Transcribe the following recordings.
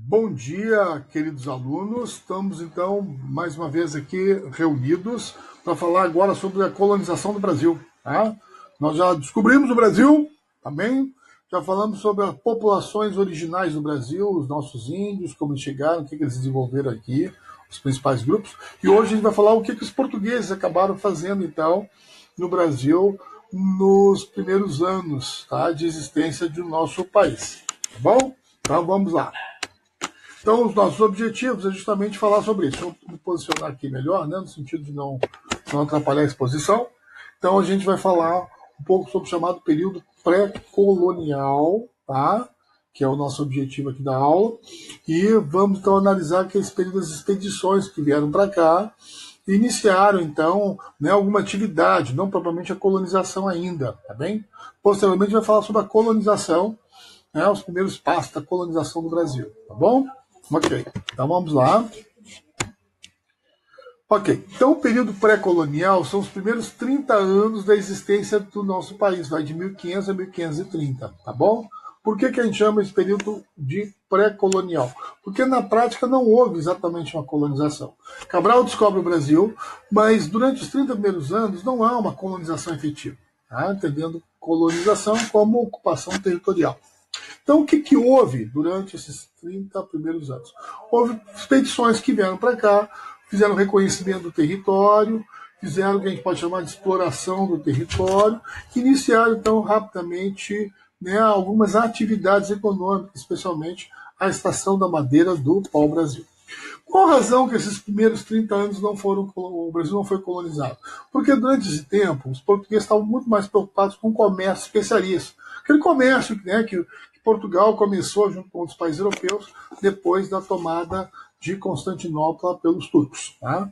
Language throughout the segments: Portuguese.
Bom dia, queridos alunos. Estamos, então, mais uma vez aqui reunidos para falar agora sobre a colonização do Brasil. Tá? Nós já descobrimos o Brasil, também. Já falamos sobre as populações originais do Brasil, os nossos índios, como eles chegaram, o que eles desenvolveram aqui, os principais grupos. E hoje a gente vai falar o que os portugueses acabaram fazendo, então, no Brasil, nos primeiros anos, tá, de existência do nosso país. Tá bom? Então, vamos lá. Então, os nossos objetivos é justamente falar sobre isso. Vou me posicionar aqui melhor, né, no sentido de não atrapalhar a exposição. Então, a gente vai falar um pouco sobre o chamado período pré-colonial, tá? Que é o nosso objetivo aqui da aula. E vamos, então, analisar que esse período das expedições que vieram para cá iniciaram, então, né, alguma atividade, não propriamente a colonização ainda, tá bem? Posteriormente, vai falar sobre a colonização, né, os primeiros passos da colonização do Brasil, tá bom? Ok, então vamos lá. Ok, então o período pré-colonial são os primeiros 30 anos da existência do nosso país, vai de 1500 a 1530, tá bom? Por que a gente chama esse período de pré-colonial? Porque na prática não houve exatamente uma colonização. Cabral descobre o Brasil, mas durante os 30 primeiros anos não há uma colonização efetiva, tá? Entendendo colonização como ocupação territorial. Então, o que houve durante esses 30 primeiros anos? Houve expedições que vieram para cá, fizeram reconhecimento do território, fizeram o que a gente pode chamar de exploração do território, que iniciaram, então, rapidamente, né, algumas atividades econômicas, especialmente a extração da madeira do pau-brasil. Qual a razão que esses primeiros 30 anos o Brasil não foi colonizado? Porque durante esse tempo, os portugueses estavam muito mais preocupados com o comércio especialista. Aquele comércio, né, que Portugal começou junto com os países europeus depois da tomada de Constantinopla pelos turcos. Tá?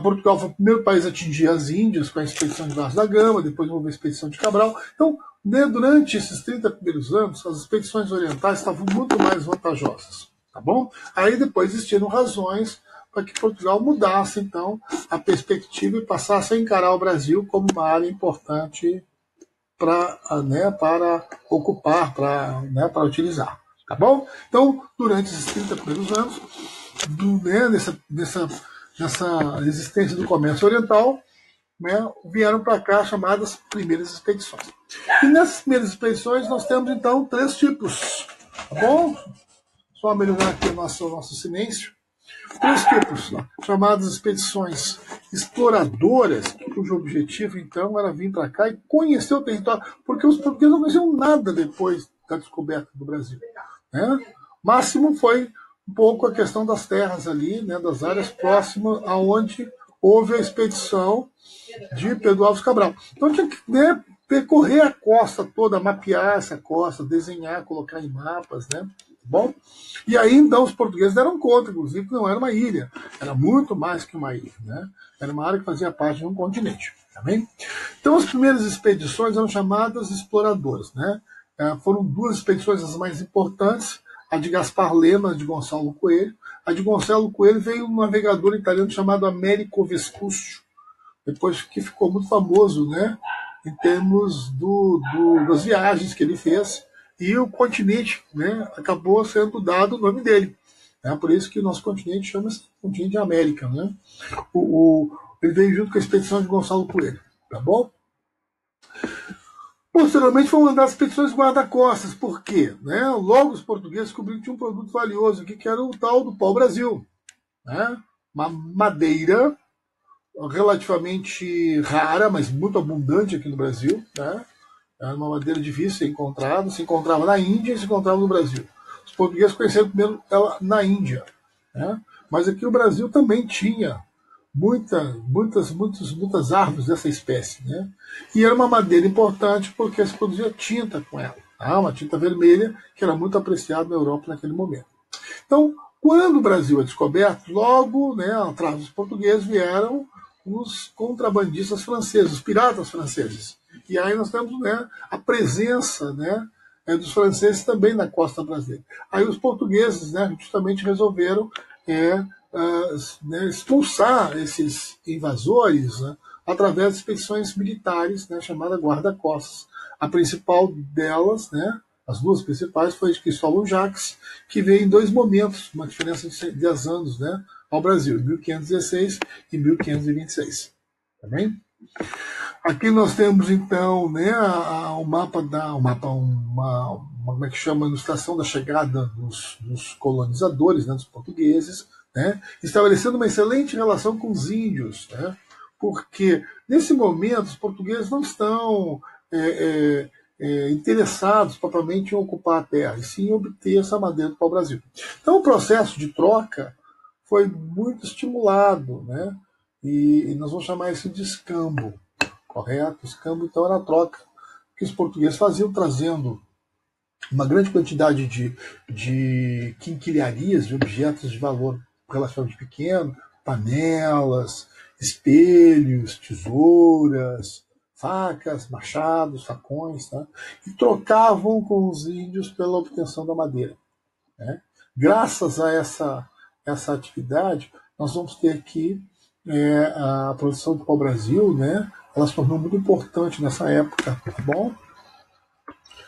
Portugal foi o primeiro país a atingir as Índias com a expedição de Vasco da Gama, depois houve a expedição de Cabral. Então, né, durante esses 30 primeiros anos, as expedições orientais estavam muito mais vantajosas. Tá bom? Aí depois existiram razões para que Portugal mudasse, então, a perspectiva e passasse a encarar o Brasil como uma área importante para ocupar, para utilizar. Tá bom? Então, durante esses 30 primeiros anos, nessa existência do comércio oriental, né, vieram para cá chamadas primeiras expedições. E nessas primeiras expedições nós temos, então, 3 tipos. Tá bom? Só melhorar aqui o nosso silêncio. 3 tipos, chamadas expedições exploradoras, cujo objetivo, então, era vir para cá e conhecer o território, porque os portugueses não conheciam nada depois da descoberta do Brasil. Né? O máximo foi um pouco a questão das terras ali, né, das áreas próximas aonde houve a expedição de Pedro Álvares Cabral. Então tinha que, né, percorrer a costa toda, mapear essa costa, desenhar, colocar em mapas, né? Bom, e aí então os portugueses deram conta, inclusive, que não era uma ilha, era muito mais que uma ilha, né? Era uma área que fazia parte de um continente, tá bem? Então as primeiras expedições eram chamadas exploradoras, né? Foram 2 expedições as mais importantes, a de Gaspar Lema, a de Gonçalo Coelho. A de Gonçalo Coelho veio um navegador italiano chamado Américo Vespuccio, depois que ficou muito famoso, né? Em termos das viagens que ele fez. E o continente, né, acabou sendo dado o nome dele. Por isso que o nosso continente chama-se continente de América. Né? Ele veio junto com a expedição de Gonçalo Coelho. Tá bom? Posteriormente foi uma das expedições guarda-costas. Por quê? Né? Logo os portugueses descobriram que tinha um produto valioso aqui, que era o tal do pau-brasil. Né? Uma madeira relativamente rara, mas muito abundante aqui no Brasil. Né? Era uma madeira difícil de ser encontrada, se encontrava na Índia e se encontrava no Brasil. Os portugueses conheceram primeiro ela na Índia, né? Mas aqui no Brasil também tinha muitas árvores dessa espécie, né? E era uma madeira importante porque se produzia tinta com ela, tá? Uma tinta vermelha que era muito apreciada na Europa naquele momento. Então, quando o Brasil é descoberto, logo, né, atrás dos portugueses vieram os contrabandistas franceses, os piratas franceses. E aí nós temos, né, a presença, né, dos franceses também na costa brasileira. Aí os portugueses, né, justamente resolveram expulsar esses invasores, né, através de expedições militares, né, chamada guarda-costas. A principal delas, né, As duas principais foi de Cristóvão Jacques, que veio em dois momentos, uma diferença de 10 anos, né, ao Brasil, 1516 e 1526. Tá bem? Aqui nós temos então, né, o mapa como é que chama, a ilustração da chegada dos colonizadores, né, dos portugueses, né, estabelecendo uma excelente relação com os índios, né, porque nesse momento os portugueses não estão interessados propriamente em ocupar a terra, e sim em obter essa madeira para o Brasil. Então o processo de troca foi muito estimulado, né, e nós vamos chamar isso de escambo. Correto? Escambo, então, era a troca que os portugueses faziam, trazendo uma grande quantidade de quinquilharias, de objetos de valor relativamente pequeno, panelas, espelhos, tesouras, facas, machados, facões, tá? E trocavam com os índios pela obtenção da madeira, né? Graças a essa atividade, nós vamos ter aqui a produção do pau-brasil, né? Ela se tornou muito importante nessa época, tá bom?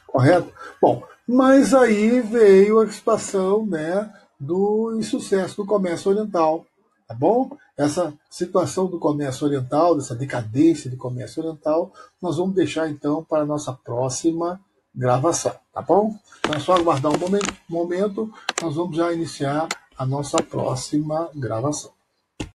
Correto? Bom, mas aí veio a situação, né, do insucesso do comércio oriental, tá bom? Essa situação do comércio oriental, dessa decadência do comércio oriental, nós vamos deixar então para a nossa próxima gravação, tá bom? Então é só aguardar um momento, nós vamos já iniciar a nossa próxima gravação.